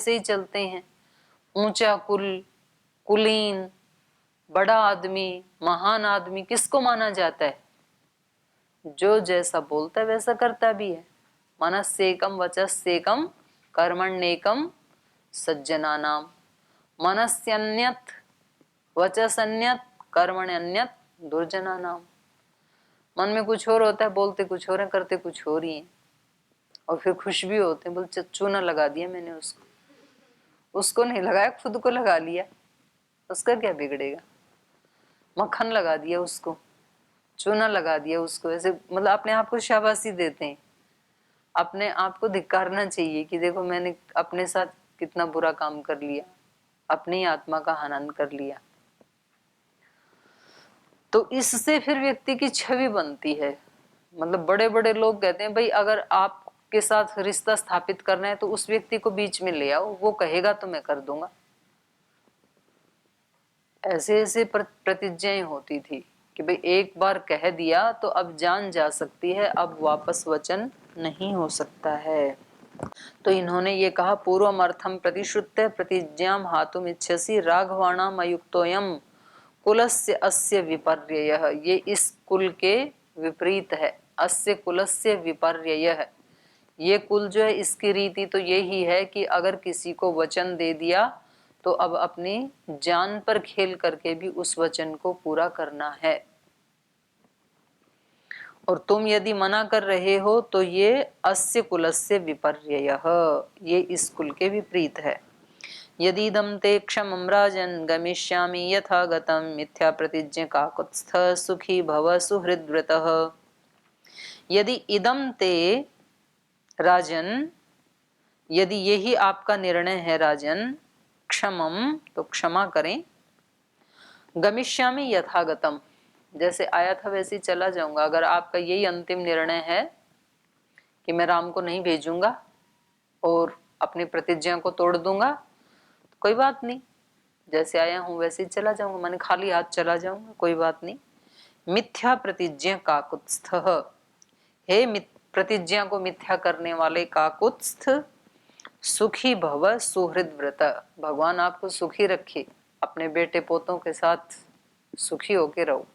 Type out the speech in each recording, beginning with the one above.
से ही चलते हैं। ऊंचा कुल, कुलीन, बड़ा आदमी, महान आदमी किसको माना जाता है? जो जैसा बोलता है वैसा करता भी है। मनस्येकम वचस्येकम कर्मण्येकम सज्जनानाम। मनस्यन्यत वचसन्यत कर्मण्यन्यत दुर्जनानाम। मन में कुछ और होता है, बोलते कुछ और है, करते कुछ और ही है, और फिर खुश भी होते हैं। बोल चूना लगा दिया मैंने उसको नहीं लगाया, खुद को लगा लिया, उसका क्या बिगड़ेगा। मक्खन लगा दिया उसको, चूना लगा दिया उसको, ऐसे मतलब अपने आप को शाबाशी देते हैं। अपने आप को धिक्कारना चाहिए कि देखो मैंने अपने साथ कितना बुरा काम कर लिया, अपनी आत्मा का हनन कर लिया। तो इससे फिर व्यक्ति की छवि बनती है। मतलब बड़े बड़े लोग कहते हैं भाई अगर आपके साथ रिश्ता स्थापित करना है तो उस व्यक्ति को बीच में ले आओ, वो कहेगा तो मैं कर दूंगा। ऐसे ऐसे प्रतिज्ञाएं होती थी कि भाई एक बार कह दिया तो अब जान जा सकती है, अब वापस वचन नहीं हो सकता है। तो इन्होंने ये कहा, पूर्वमर्थम प्रतिश्रुत्य प्रतिज्ञां हातुम इच्छसि राघवाणाम अयुक्तोयम कुलस्य अस्य विपर्ययः। ये इस कुल के विपरीत है। अस्य कुलस्य विपर्ययः, ये कुल जो है इसकी रीति तो यही है कि अगर किसी को वचन दे दिया तो अब अपनी जान पर खेल करके भी उस वचन को पूरा करना है। और तुम यदि मना कर रहे हो तो ये अस्य कुलस्य विपर्ययः, ये इस कुल के विपरीत है। यदीदं ते क्षमं राजन् गमिष्यामि यथा गतं मिथ्या प्रतिज्ञ काकुत्स्थ सुखी भव सुहृद्व्रतः। यदि इदं ते राजन, यदि यही आपका निर्णय है राजन, क्षमम तो क्षमा करें, गमिष्यामि यथागतम जैसे आया था वैसे ही चला जाऊंगा। अगर आपका यही अंतिम निर्णय है कि मैं राम को नहीं भेजूंगा और अपनी प्रतिज्ञा को तोड़ दूंगा तो कोई बात नहीं, जैसे आया हूं वैसे ही चला जाऊंगा, मैंने खाली हाथ चला जाऊंगा, कोई बात नहीं। मिथ्या प्रतिज्ञा काकुत्स्थ, हे प्रतिज्ञा को मिथ्या करने वाले काकुत्स्थ, सुखी भव सुहृद व्रत, भगवान आपको सुखी रखे, अपने बेटे पोतों के साथ सुखी होके रहो।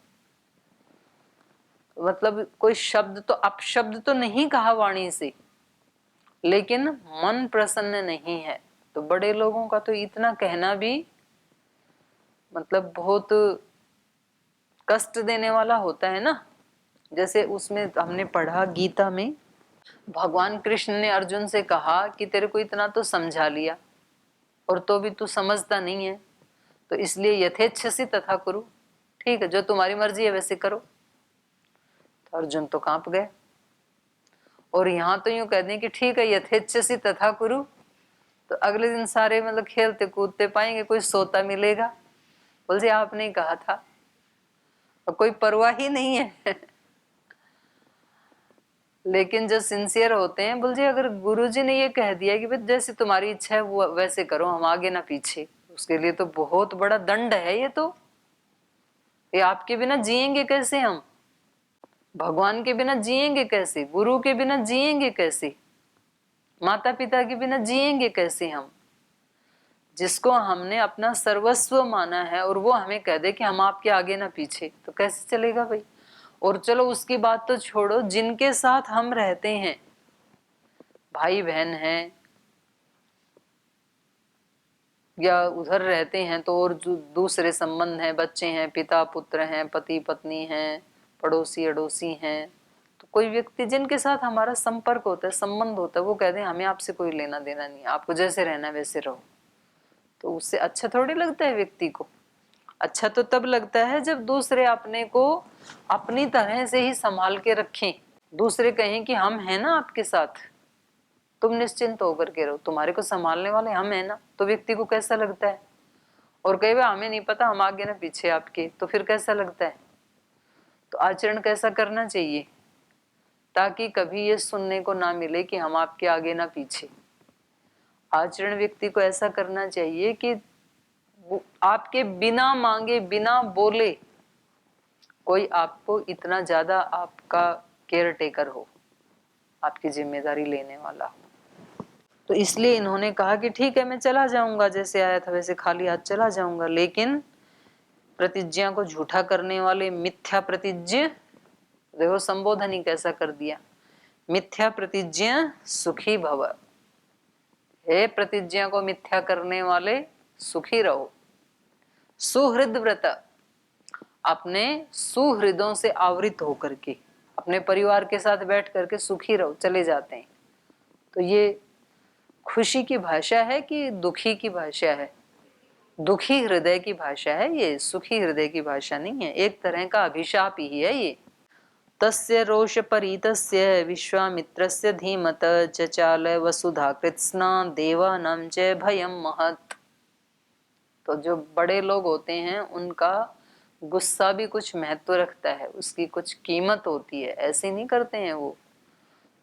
मतलब कोई शब्द तो अपशब्द तो नहीं कहा वाणी से, लेकिन मन प्रसन्न नहीं है। तो बड़े लोगों का तो इतना कहना भी मतलब बहुत कष्ट देने वाला होता है ना। जैसे उसमें हमने पढ़ा गीता में, भगवान कृष्ण ने अर्जुन से कहा कि तेरे को इतना तो समझा लिया और तो भी तू समझता नहीं है, तो इसलिए यथेच्छसि तथा कुरु, ठीक है जो तुम्हारी मर्जी है वैसे करो। तो अर्जुन तो कांप गए। और यहाँ तो यूं कह दें कि ठीक है यथेच्छसि तथा कुरु, तो अगले दिन सारे मतलब खेलते कूदते पाएंगे, कोई सोता मिलेगा। बोल जी आपने कहा था, और कोई परवाह ही नहीं है। लेकिन जो सिंसियर होते हैं, बोल जी अगर गुरुजी ने ये कह दिया कि भाई जैसे तुम्हारी इच्छा है वो वैसे करो, हम आगे ना पीछे, उसके लिए तो बहुत बड़ा दंड है ये। तो ये आपके बिना जिएंगे कैसे हम, भगवान के बिना जिएंगे कैसे, गुरु के बिना जिएंगे कैसे, माता पिता के बिना जिएंगे कैसे हम, जिसको हमने अपना सर्वस्व माना है और वो हमें कह दे कि हम आपके आगे ना पीछे, तो कैसे चलेगा भाई। और चलो उसकी बात तो छोड़ो, जिनके साथ हम रहते हैं, भाई बहन हैं या उधर रहते हैं तो और जो दूसरे संबंध हैं, बच्चे हैं, पिता पुत्र हैं, पति पत्नी हैं, पड़ोसी अड़ोसी हैं, तो कोई व्यक्ति जिनके साथ हमारा संपर्क होता है, संबंध होता है, वो कहते हैं हमें आपसे कोई लेना देना नहीं, आपको जैसे रहना है वैसे रहो, तो उससे अच्छा थोड़ी लगता है व्यक्ति को। अच्छा तो तब लगता है जब दूसरे अपने को अपनी तरह से ही संभाल के रखें, दूसरे कहें कि हम हैं ना आपके साथ, तुम निश्चिंत होकर के रहो, तुम्हारे को संभालने वाले हम हैं ना, तो व्यक्ति को कैसा लगता है। और कई बार हमें नहीं पता, हम आगे ना पीछे आपके, तो फिर कैसा लगता है। तो आचरण कैसा करना चाहिए ताकि कभी ये सुनने को ना मिले कि हम आपके आगे ना पीछे। आचरण व्यक्ति को ऐसा करना चाहिए कि वो आपके बिना मांगे बिना बोले कोई आपको इतना ज्यादा आपका केयर टेकर हो, आपकी जिम्मेदारी लेने वाला हो। तो इसलिए इन्होंने कहा कि ठीक है मैं चला जाऊंगा, जैसे आया था वैसे खाली हाथ चला जाऊंगा। लेकिन प्रतिज्ञा को झूठा करने वाले मिथ्या प्रतिज्ञ, देखो संबोधन ही कैसा कर दिया, मिथ्या प्रतिज्ञा सुखी भव। हे प्रतिज्ञा को मिथ्या करने वाले सुखी रहो। सुहृद व्रत, अपने सुहृदों से आवृत होकर के अपने परिवार के साथ बैठ करके सुखी रहो, चले जाते हैं। तो ये खुशी की भाषा है कि दुखी की भाषा है? दुखी हृदय की भाषा है ये, सुखी हृदय की भाषा नहीं है। एक तरह का अभिशाप ही है ये। तस्य रोष परितस्य विश्वामित्रस्य धीमत चचाल वसुधा कृत्स्ना देवानां च भयं महत्। तो जो बड़े लोग होते हैं उनका गुस्सा भी कुछ महत्व रखता है, उसकी कुछ कीमत होती है, ऐसे नहीं करते हैं वो।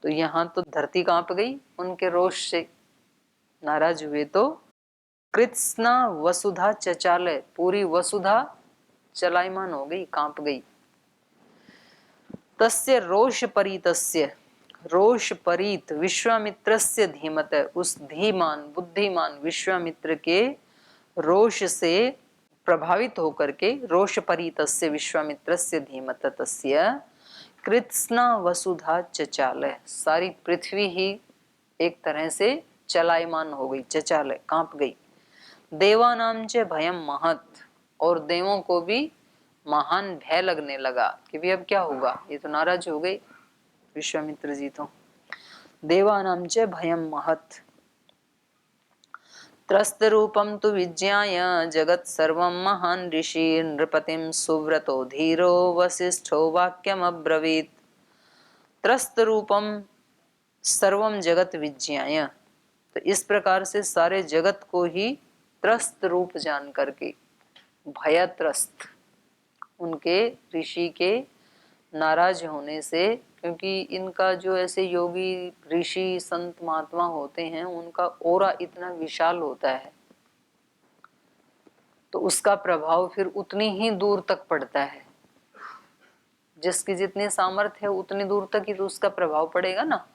तो यहाँ तो धरती कांप गई उनके रोष से, नाराज हुए तो। कृत्स्ना वसुधा चचालय, पूरी वसुधा चलायमान हो गई, कांप गई। तस्य रोष परितस्य, रोष परित विश्वामित्रस्य धीमत, उस धीमान बुद्धिमान विश्वामित्र के रोष से प्रभावित होकर के, रोष परितस्य विश्वामित्रस्य धीमत तस्य कृत्स्ना वसुधा चचालय, सारी पृथ्वी ही एक तरह से चलायमान हो गई, चचालय कांप गई। देवानाम च भयम महत, और देवों को भी महान भय लगने लगा कि भी अब क्या होगा, ये तो नाराज हो गए विश्वामित्र जी। तो देवानां च भयं महत्। त्रस्त रूपं तु विज्ञाय जगत् सर्वं महान् ऋषि नृपतिं सुव्रतो धीरो वसिष्ठो वाक्यम् अब्रवीत्। त्रस्त रूपम सर्वम जगत विज्ञाय, तो इस प्रकार से सारे जगत को ही त्रस्त रूप जान करके, भयत्रस्त, उनके ऋषि के नाराज होने से, क्योंकि इनका जो ऐसे योगी ऋषि संत महात्मा होते हैं उनका ओरा इतना विशाल होता है, तो उसका प्रभाव फिर उतनी ही दूर तक पड़ता है। जिसकी जितनी सामर्थ्य है उतनी दूर तक ही तो उसका प्रभाव पड़ेगा ना।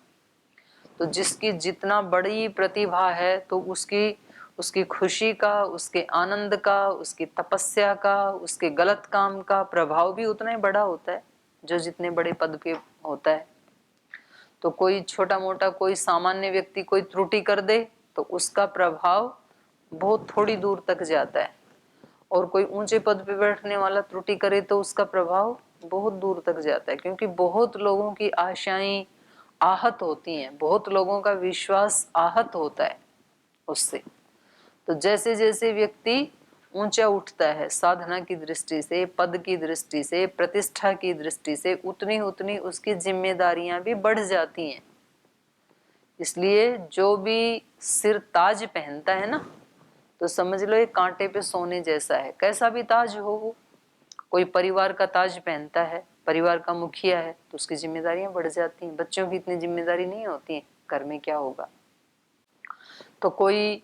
तो जिसकी जितना बड़ी प्रतिभा है तो उसकी उसकी खुशी का, उसके आनंद का, उसकी तपस्या का, उसके गलत काम का प्रभाव भी उतना ही बड़ा होता है जो जितने बड़े पद पे होता है। तो कोई छोटा मोटा कोई सामान्य व्यक्ति कोई त्रुटि कर दे तो उसका प्रभाव बहुत थोड़ी दूर तक जाता है, और कोई ऊंचे पद पे बैठने वाला त्रुटि करे तो उसका प्रभाव बहुत दूर तक जाता है, क्योंकि बहुत लोगों की आशाएं आहत होती हैं, बहुत लोगों का विश्वास आहत होता है उससे। तो जैसे जैसे व्यक्ति ऊंचा उठता है साधना की दृष्टि से, पद की दृष्टि से, प्रतिष्ठा की दृष्टि से, उतनी उतनी उसकी जिम्मेदारियां भी बढ़ जाती हैं। इसलिए जो भी सिर ताज पहनता है ना, तो समझ लो ये कांटे पे सोने जैसा है, कैसा भी ताज हो वो। कोई परिवार का ताज पहनता है, परिवार का मुखिया है, तो उसकी जिम्मेदारियां बढ़ जाती हैं। बच्चों की इतनी जिम्मेदारी नहीं होती है, घर में क्या होगा। तो कोई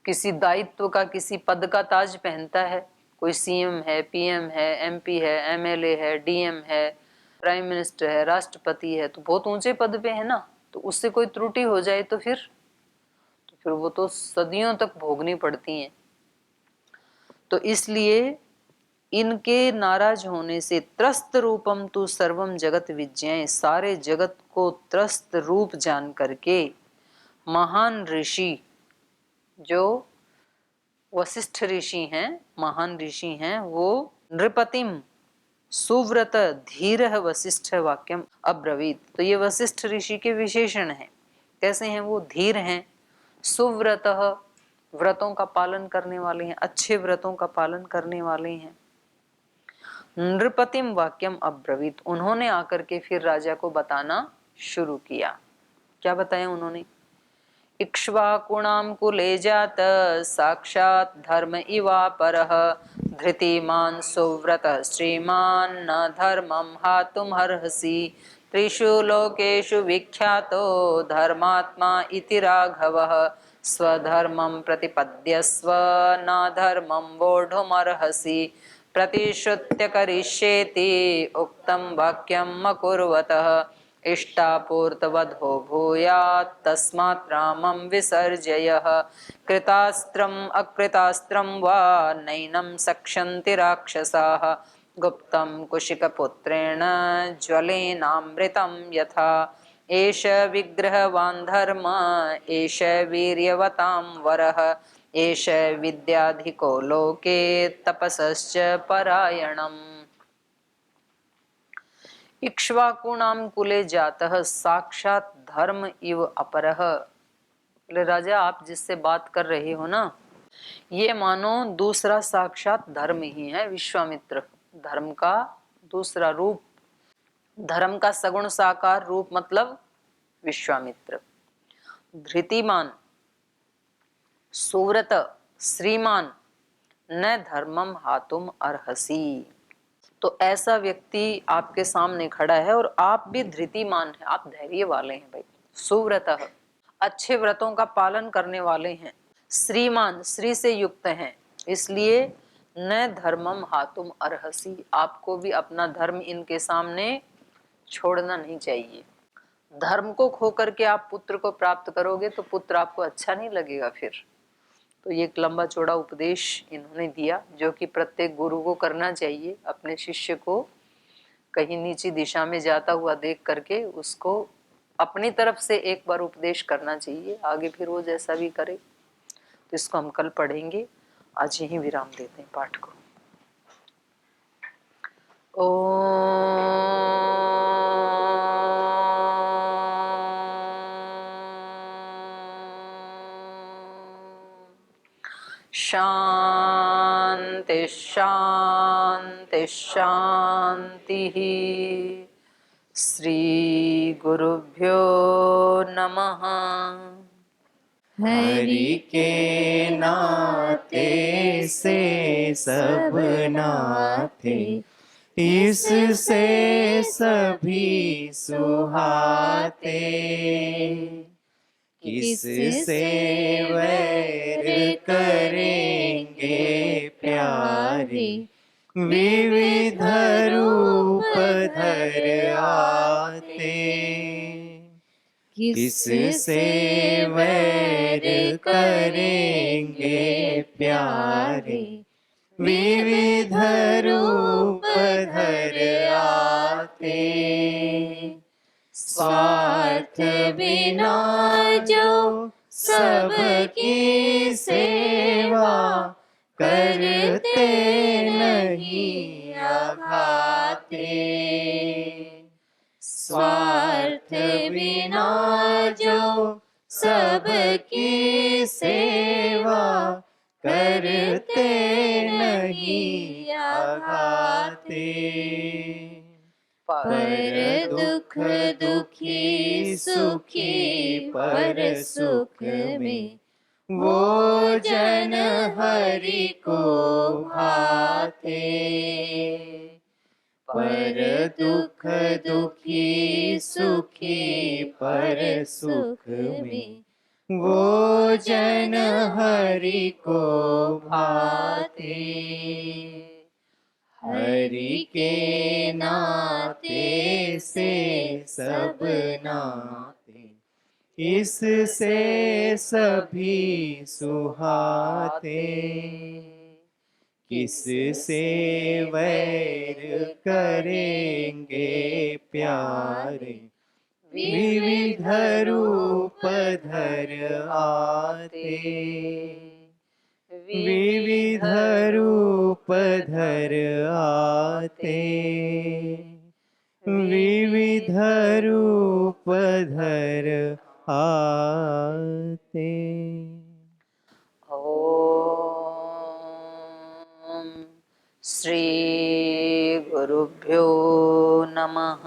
किसी दायित्व का, किसी पद का ताज पहनता है, कोई सीएम है, पीएम है, एमपी है, एमएलए है, डीएम है, प्राइम मिनिस्टर है, राष्ट्रपति है, तो बहुत ऊंचे पद पे है ना। तो उससे कोई त्रुटि हो जाए तो फिर वो तो सदियों तक भोगनी पड़ती हैं। तो इसलिए इनके नाराज होने से त्रस्त रूपम तु सर्वम जगत विज्ञाय, सारे जगत को त्रस्त रूप जान करके महान ऋषि, जो वशिष्ठ ऋषि हैं, महान ऋषि हैं, वो नृपतिम सुव्रत धीर वशिष्ठ वाक्यम अब्रवीत। तो ये वशिष्ठ ऋषि के विशेषण हैं। कैसे हैं वो? धीर हैं, सुव्रत, व्रतों का पालन करने वाले हैं, अच्छे व्रतों का पालन करने वाले हैं। नृपतिम वाक्यम अब्रवीत, उन्होंने आकर के फिर राजा को बताना शुरू किया। क्या बताया उन्होंने? इक्ष्वाकुणां कुले जात साक्षात् धर्म इवा परः धृतिमान् सुव्रतः श्रीमान् न धर्मं हातुमर्हसि त्रिषु लोकेषु विख्यातो धर्मात्मा इति राघवः स्वधर्मं प्रतिपद्यस्व न धर्मं वोढुमर्हसि प्रतिश्रुत्य करिष्येति उक्तं वाक्यम् अकुर्वतः इष्टापूर्तवधो भूयात् तस्मात् रामं विसर्जयः कृतास्त्रम् अकृतास्त्रं वा नैनं सक्षन्ति राक्षसाः गुप्तं कुशिकपुत्रेण ज्वलेनामृतं यथा एष विग्रहवान् धर्म एष वीर्यवतां वरः एष विद्याधिको लोके तपसश्च परायणम्। इक्ष्वाकुणाम कुले जातः साक्षात धर्म इव अपरः। बोले राजा, आप जिससे बात कर रहे हो ना, ये मानो दूसरा साक्षात धर्म ही है, विश्वामित्र। धर्म का दूसरा रूप, धर्म का सगुण साकार रूप मतलब विश्वामित्र। धृतिमान, सुव्रत, श्रीमान, न धर्मम हातुम अर्हसि। तो ऐसा व्यक्ति आपके सामने खड़ा है और आप भी धृतिमान हैं, आप धैर्य वाले हैं भाई। सुव्रतः, अच्छे व्रतों का पालन करने वाले हैं। श्रीमान, श्री से युक्त हैं, इसलिए न धर्मम हातुम अर्हसि, आपको भी अपना धर्म इनके सामने छोड़ना नहीं चाहिए। धर्म को खो करके आप पुत्र को प्राप्त करोगे तो पुत्र आपको अच्छा नहीं लगेगा फिर। तो ये एक लंबा चौड़ा उपदेश इन्होंने दिया, जो कि प्रत्येक गुरु को करना चाहिए। अपने शिष्य को कहीं नीची दिशा में जाता हुआ देख करके उसको अपनी तरफ से एक बार उपदेश करना चाहिए, आगे फिर वो जैसा भी करे। तो इसको हम कल पढ़ेंगे, आज यहीं विराम देते हैं पाठ को। शांति शांति शांति। श्री गुरुभ्यो नमः। हरि के नाते से सब नाते, इससे सभी सुहाते। किससे वैर करेंगे प्यारे, विविध रूप धर आते। किससे वैर करेंगे प्यारे, विविध रूप धर आते। स्वार्थ बिना जो सबकी सेवा करते नहीं अघाते। स्वार्थ बिना जो सबकी सेवा करते नहीं अघाते। पर दुख दुखी सुखी पर सुख में, वो जन हरि को भाते। पर दुख दुखी सुखी पर सुख में, वो जन हरि को भाते। हरि के नाते से सब नाते, इससे सभी सुहाते। किससे वैर करेंगे प्यारे, विविध रूप धर आते। विविध रूप धर आते। विविध रूप धर आते। ओम श्री गुरुभ्यो नमः।